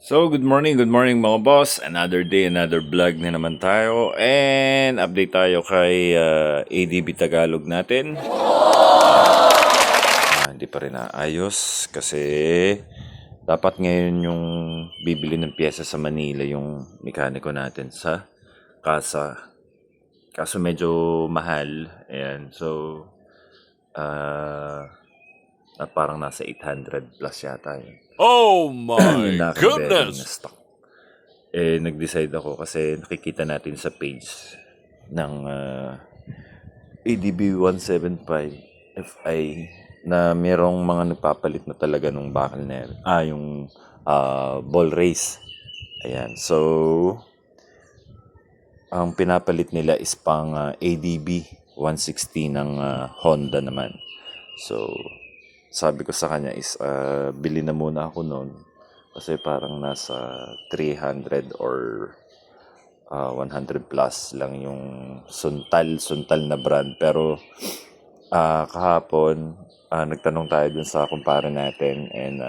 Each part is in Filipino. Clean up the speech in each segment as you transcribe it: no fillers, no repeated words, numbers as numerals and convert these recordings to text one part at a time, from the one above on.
Good morning mga boss. Another day, another vlog na naman tayo. And update tayo kay ADB Tagalog natin. Hindi pa rin naayos kasi dapat ngayon yung bibili ng pyesa sa Manila yung mekaniko natin sa kasa. Kaso medyo mahal. Ayan. So, parang nasa 800 plus yata yun. Oh my Yung goodness! na stock. Nag-decide ako kasi nakikita natin sa page ng ADB 175 FI na merong mga nagpapalit na talaga ng bakal na yan. Yung ball race. Ayan. So, ang pinapalit nila is pang ADB 160 ng Honda naman. So, sabi ko sa kanya is bili na muna ako noon kasi parang nasa 300 or 100 plus lang yung suntal na brand. Pero kahapon nagtanong tayo dun sa kumpare natin and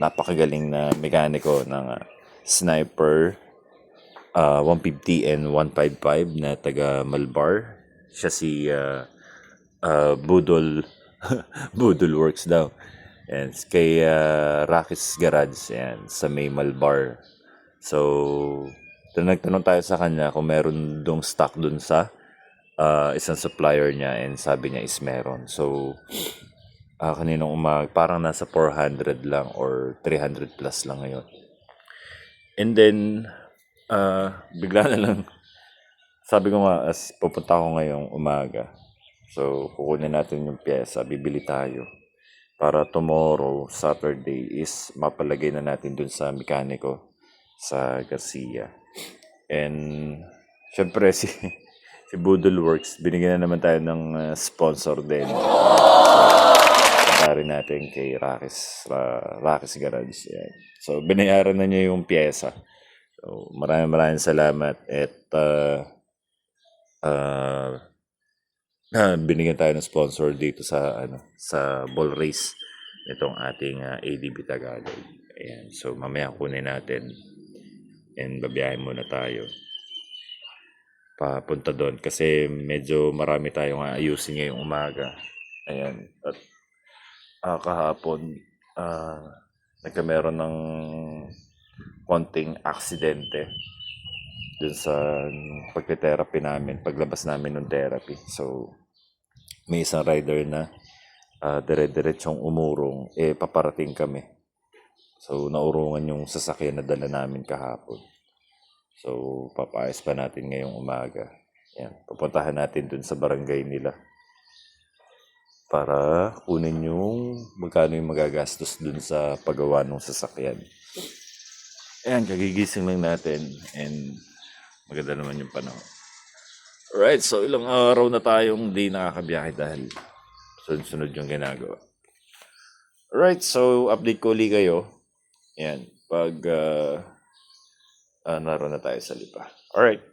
napakagaling na mekaniko ng Sniper 150 and 155 na taga Malbar. Siya si Budol Budol Works daw. And kay Rakis Garage yan, sa may Malbar. So, nagtanong tayo sa kanya kung meron dong stock dun sa isang supplier niya and sabi niya is meron. So, kaninang umaga, parang nasa 400 lang or 300 plus lang ngayon. And then, bigla na lang, sabi ko nga, as pupunta ako ngayong umaga. So, kukunin natin yung pyesa, bibili tayo. Para tomorrow, Saturday, is mapalagay na natin dun sa mekaniko sa Garcia. And, syempre, si Budol Works, binigyan na naman tayo ng sponsor din. Pagkari natin kay Rakis Garage. Yan. So, binayaran na niya yung pyesa. So, maraming salamat. At, binigyan tayo ng sponsor dito sa ball race itong ating ADB Tagalog. Ayan. So mamaya kunin natin and babiyahin muna tayo papunta doon kasi medyo marami tayong ayusin ngayong umaga. Ayan. At kahapon nagkameron ng konting aksidente dun sa pagte-therapy namin, paglabas namin ng therapy. So may isang rider na dire-diretsong umurong, paparating kami. So, naurungan yung sasakyan na dala namin kahapon. So, papaayos pa natin ngayong umaga. Yan, pupuntahan natin dun sa barangay nila para kunin yung magkano yung magagastos dun sa paggawa ng sasakyan. Ayan, kagigising lang natin and maganda naman yung panahon. Alright, so ilang araw na tayong di nakakabiyahe dahil sunod-sunod yung ginagawa. Alright, so update ko ulit kayo. Yan, pag naroon na tayo sa Lipa. Alright.